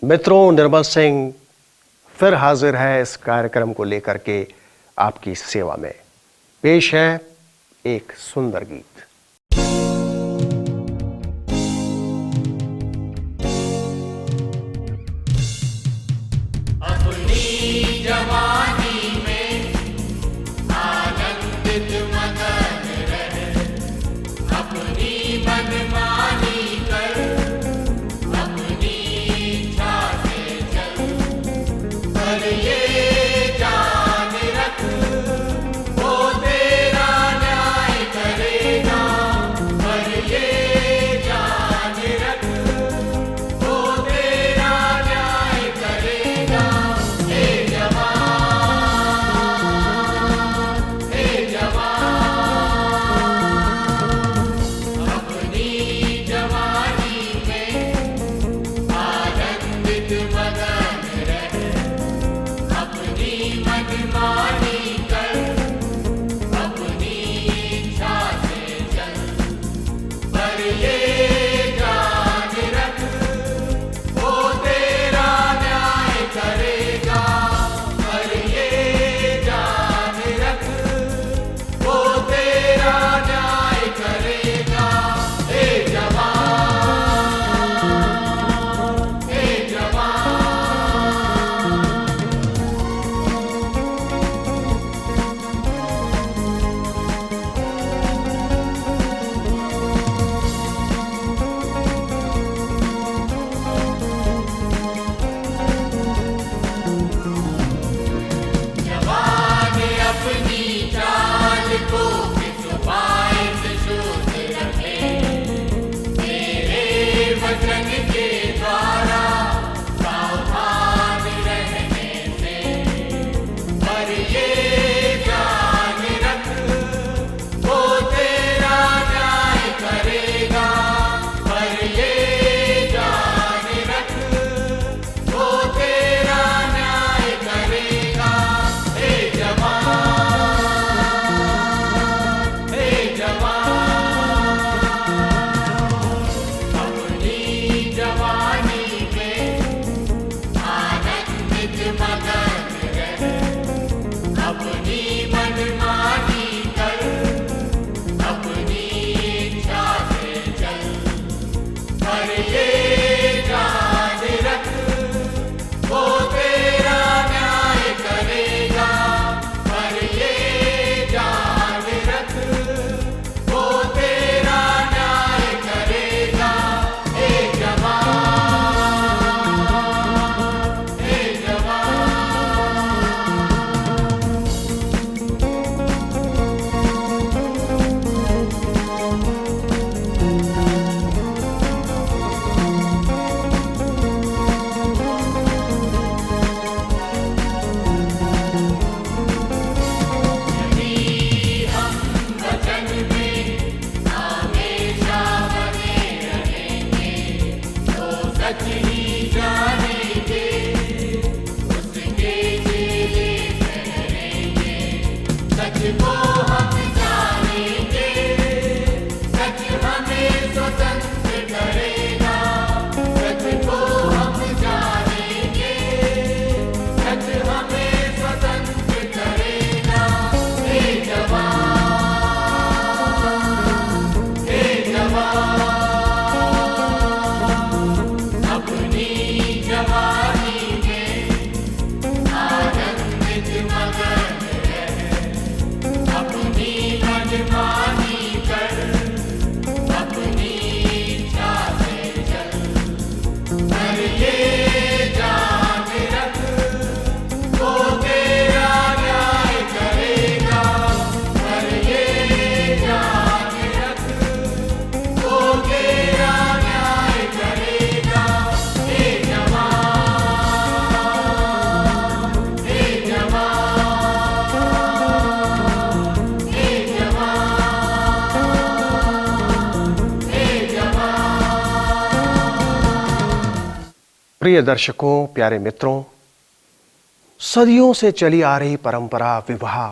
मित्रों, निर्मल सिंह फिर हाजिर है इस कार्यक्रम को लेकर के आपकी सेवा में। पेश है एक सुंदर गीत। प्रिय दर्शकों, प्यारे मित्रों, सदियों से चली आ रही परंपरा विवाह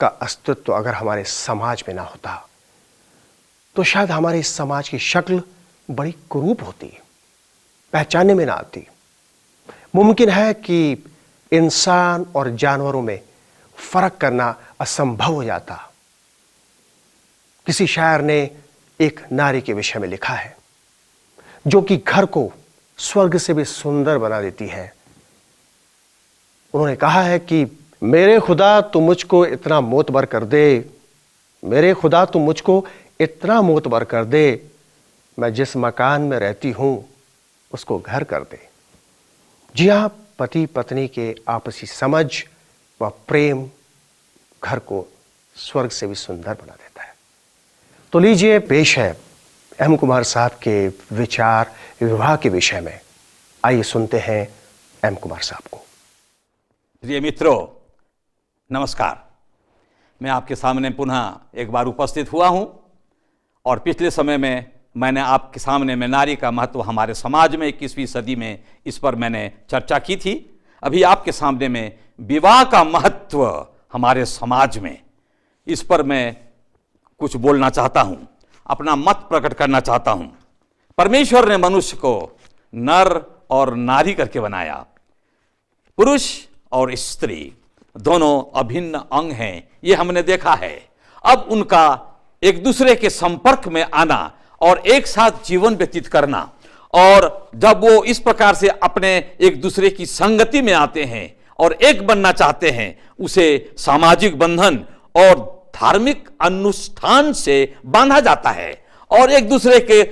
का अस्तित्व अगर हमारे समाज में ना होता तो शायद हमारे इस समाज की शक्ल बड़ी कुरूप होती, पहचानने में ना आती। मुमकिन है कि इंसान और जानवरों में फर्क करना असंभव हो जाता। किसी शायर ने एक नारी के विषय में लिखा है जो कि घर को स्वर्ग से भी सुंदर बना देती है। उन्होंने कहा है कि मेरे खुदा तू मुझको इतना मोतबर कर दे, मेरे खुदा तू मुझको इतना मोतबर कर दे, मैं जिस मकान में रहती हूं उसको घर कर दे। जी हां, पति पत्नी के आपसी समझ व प्रेम घर को स्वर्ग से भी सुंदर बना देता है। तो लीजिए, पेश है एम कुमार साहब के विचार विवाह के विषय में। आइए सुनते हैं एम कुमार साहब को। प्रिय मित्रों, नमस्कार। मैं आपके सामने पुनः एक बार उपस्थित हुआ हूं और पिछले समय में मैंने आपके सामने में नारी का महत्व हमारे समाज में 21वीं सदी में, इस पर मैंने चर्चा की थी। अभी आपके सामने में विवाह का महत्व हमारे समाज में, इस पर मैं कुछ बोलना चाहता हूं, अपना मत प्रकट करना चाहता हूं। परमेश्वर ने मनुष्य को नर और नारी करके बनाया। पुरुष और स्त्री दोनों अभिन्न अंग हैं, ये हमने देखा है। अब उनका एक दूसरे के संपर्क में आना और एक साथ जीवन व्यतीत करना, और जब वो इस प्रकार से अपने एक दूसरे की संगति में आते हैं और एक बनना चाहते हैं, उसे सामाजिक बंधन और धार्मिक अनुष्ठान से बांधा जाता है। और एक दूसरे के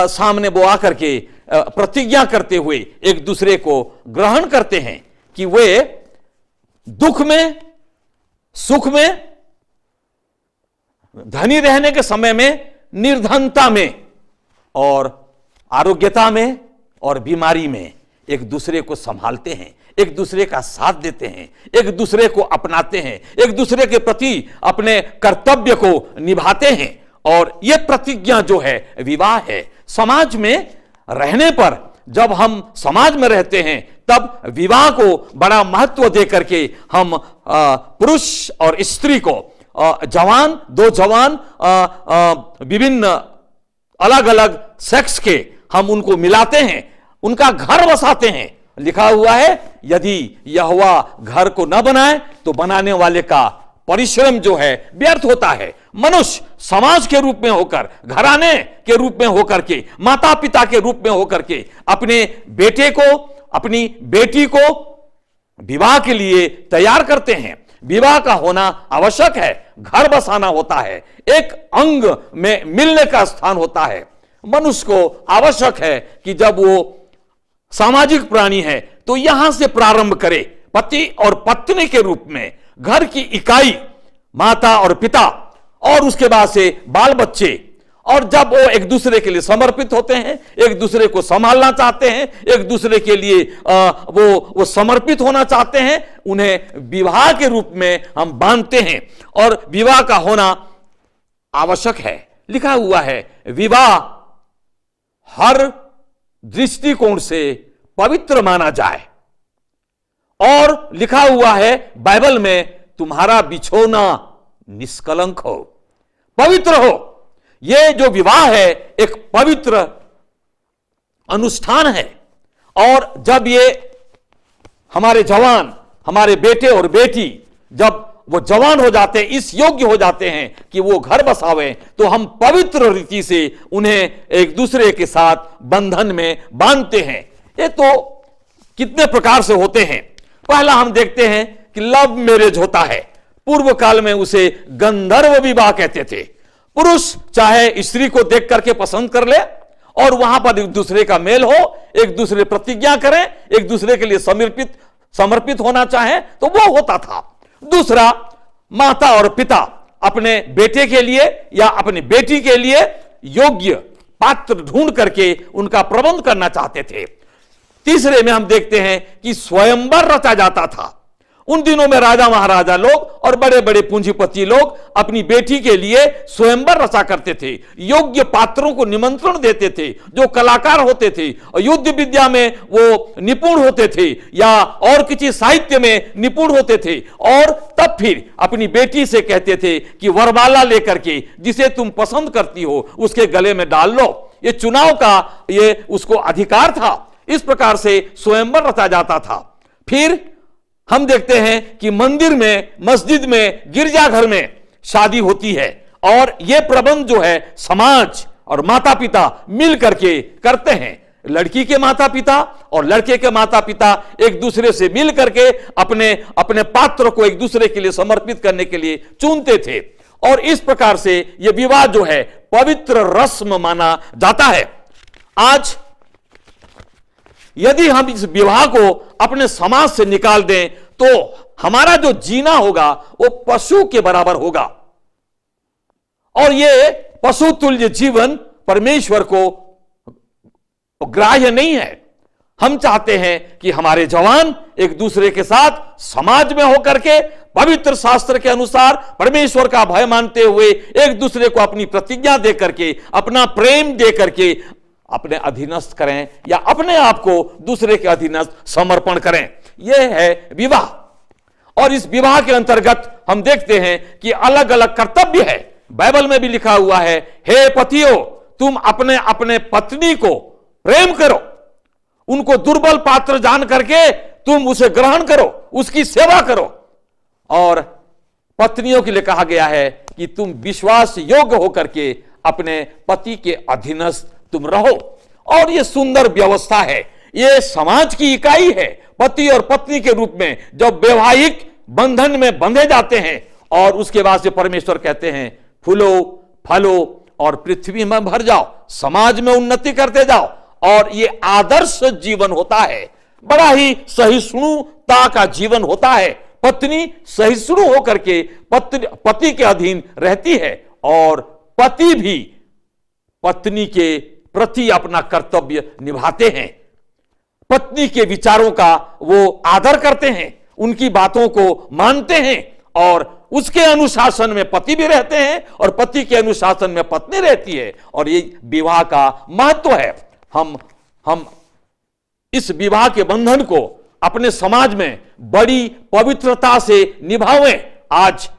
सामने वो आकर के प्रतिज्ञा करते हुए एक दूसरे को ग्रहण करते हैं कि वे दुख में, सुख में, धनी रहने के समय में, निर्धनता में, और आरोग्यता में और बीमारी में एक दूसरे को संभालते हैं, एक दूसरे का साथ देते हैं, एक दूसरे को अपनाते हैं, एक दूसरे के प्रति अपने कर्तव्य को निभाते हैं। और यह प्रतिज्ञा जो है विवाह है। समाज में रहने पर, जब हम समाज में रहते हैं, तब विवाह को बड़ा महत्व दे करके हम पुरुष और स्त्री को, जवान, दो जवान, विभिन्न अलग अलग सेक्स के, हम उनको मिलाते हैं, उनका घर बसाते हैं। लिखा हुआ है, यदि यहोवा घर को न बनाए तो बनाने वाले का परिश्रम जो है व्यर्थ होता है। मनुष्य समाज के रूप में होकर, घराने के रूप में होकर के, माता पिता के रूप में होकर के अपने बेटे को, अपनी बेटी को विवाह के लिए तैयार करते हैं। विवाह का होना आवश्यक है, घर बसाना होता है, एक अंग में मिलने का स्थान होता है। मनुष्य को आवश्यक है कि जब वो सामाजिक प्राणी है तो यहां से प्रारंभ करे, पति और पत्नी के रूप में, घर की इकाई, माता और पिता, और उसके बाद से बाल बच्चे। और जब वो एक दूसरे के लिए समर्पित होते हैं, एक दूसरे को संभालना चाहते हैं, एक दूसरे के लिए वो समर्पित होना चाहते हैं, उन्हें विवाह के रूप में हम बांधते हैं। और विवाह का होना आवश्यक है। लिखा हुआ है, विवाह हर दृष्टिकोण से पवित्र माना जाए। और लिखा हुआ है बाइबल में, तुम्हारा बिछोना निष्कलंक हो, पवित्र हो। यह जो विवाह है एक पवित्र अनुष्ठान है। और जब ये हमारे जवान, हमारे बेटे और बेटी, जब वो जवान हो जाते हैं, इस योग्य हो जाते हैं कि वो घर बसावे, तो हम पवित्र रीति से उन्हें एक दूसरे के साथ बंधन में बांधते हैं। ये तो कितने प्रकार से होते हैं। पहला हम देखते हैं कि लव मैरिज होता है। पूर्व काल में उसे गंधर्व विवाह कहते थे। पुरुष चाहे स्त्री को देख करके पसंद कर ले और वहां पर एक दूसरे का मेल हो, एक दूसरे प्रतिज्ञा करें, एक दूसरे के लिए समर्पित होना चाहे तो वो होता था। दूसरा, माता और पिता अपने बेटे के लिए या अपनी बेटी के लिए योग्य पात्र ढूंढ करके उनका प्रबंध करना चाहते थे। तीसरे में हम देखते हैं कि स्वयंवर रचा जाता था। उन दिनों में राजा महाराजा लोग और बड़े बड़े पूंजीपति लोग अपनी बेटी के लिए स्वयंवर रचा करते थे, योग्य पात्रों को निमंत्रण देते थे जो कलाकार होते थे और युद्ध विद्या में वो निपुण होते थे या और किसी साहित्य में निपुण होते थे। और तब फिर अपनी बेटी से कहते थे कि वरमाला लेकर के जिसे तुम पसंद करती हो उसके गले में डाल लो। ये चुनाव का ये उसको अधिकार था। इस प्रकार से स्वयंवर रचा जाता था। फिर हम देखते हैं कि मंदिर में, मस्जिद में, गिरजाघर में शादी होती है और यह प्रबंध जो है समाज और माता पिता मिल करके करते हैं। लड़की के माता पिता और लड़के के माता पिता एक दूसरे से मिल करके अपने अपने पात्र को एक दूसरे के लिए समर्पित करने के लिए चुनते थे और इस प्रकार से यह विवाह जो है पवित्र रस्म माना जाता है। आज यदि हम इस विवाह को अपने समाज से निकाल दें तो हमारा जो जीना होगा वो पशु के बराबर होगा और यह पशु तुल्य जीवन परमेश्वर को ग्राह्य नहीं है। हम चाहते हैं कि हमारे जवान एक दूसरे के साथ समाज में होकर के पवित्र शास्त्र के अनुसार परमेश्वर का भय मानते हुए एक दूसरे को अपनी प्रतिज्ञा दे करके, अपना प्रेम दे करके अपने अधीनस्थ करें या अपने आप को दूसरे के अधीनस्थ समर्पण करें। यह है विवाह और इस विवाह के अंतर्गत हम देखते हैं कि अलग अलग कर्तव्य है। बाइबल में भी लिखा हुआ है, हे पतियों तुम अपने अपने पत्नी को प्रेम करो, उनको दुर्बल पात्र जान करके तुम उसे ग्रहण करो, उसकी सेवा करो। और पत्नियों के लिए कहा गया है कि तुम विश्वास योग्य होकर के अपने पति के अधीनस्थ तुम रहो। और यह सुंदर व्यवस्था है, यह समाज की इकाई है। पति और पत्नी के रूप में जब वैवाहिक बंधन में बंधे जाते हैं और उसके बाद से परमेश्वर कहते हैं फूलो फलो और पृथ्वी में भर जाओ, समाज में उन्नति करते जाओ। और यह आदर्श जीवन होता है, बड़ा ही सहिष्णुता का जीवन होता है। पत्नी सहिष्णु होकर के पति के अधीन रहती है और पति भी पत्नी के प्रति अपना कर्तव्य निभाते हैं। पत्नी के विचारों का वो आदर करते हैं, उनकी बातों को मानते हैं और उसके अनुशासन में पति भी रहते हैं और पति के अनुशासन में पत्नी रहती है। और ये विवाह का महत्व है। हम इस विवाह के बंधन को अपने समाज में बड़ी पवित्रता से निभावें। आज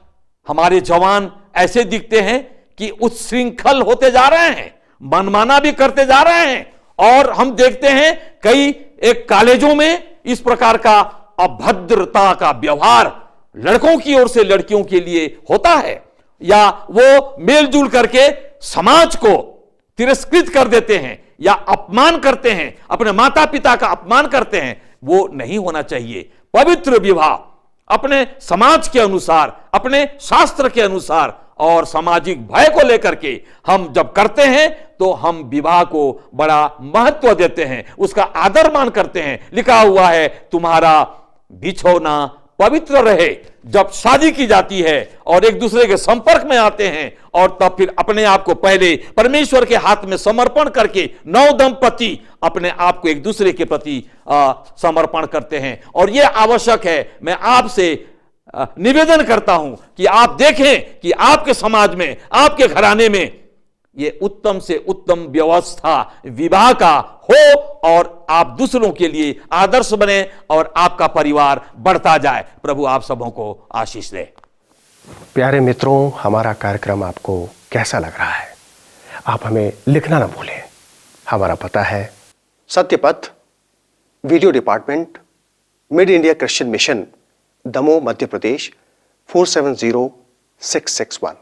हमारे जवान ऐसे दिखते हैं कि उच्छृंखल होते जा रहे हैं, मनमाना भी करते जा रहे हैं और हम देखते हैं कई एक कॉलेजों में इस प्रकार का अभद्रता का व्यवहार लड़कों की ओर से लड़कियों के लिए होता है या वो मेलजुल करके समाज को तिरस्कृत कर देते हैं या अपमान करते हैं, अपने माता पिता का अपमान करते हैं। वो नहीं होना चाहिए। पवित्र विवाह अपने समाज के अनुसार, अपने शास्त्र के अनुसार और सामाजिक भय को लेकर के हम जब करते हैं तो हम विवाह को बड़ा महत्व देते हैं, उसका आदर मान करते हैं। लिखा हुआ है तुम्हारा बिछौना पवित्र रहे। जब शादी की जाती है और एक दूसरे के संपर्क में आते हैं और तब फिर अपने आप को पहले परमेश्वर के हाथ में समर्पण करके नव दंपति अपने आप को एक दूसरे के प्रति समर्पण करते हैं। और यह आवश्यक है। मैं आपसे निवेदन करता हूं कि आप देखें कि आपके समाज में, आपके घराने में यह उत्तम से उत्तम व्यवस्था विवाह का हो और आप दूसरों के लिए आदर्श बने और आपका परिवार बढ़ता जाए। प्रभु आप सबों को आशीष दे। प्यारे मित्रों, हमारा कार्यक्रम आपको कैसा लग रहा है? आप हमें लिखना ना भूलें। हमारा पता है Satyapath, video department, mid India Christian mission, Damoh, Madhya Pradesh 470661।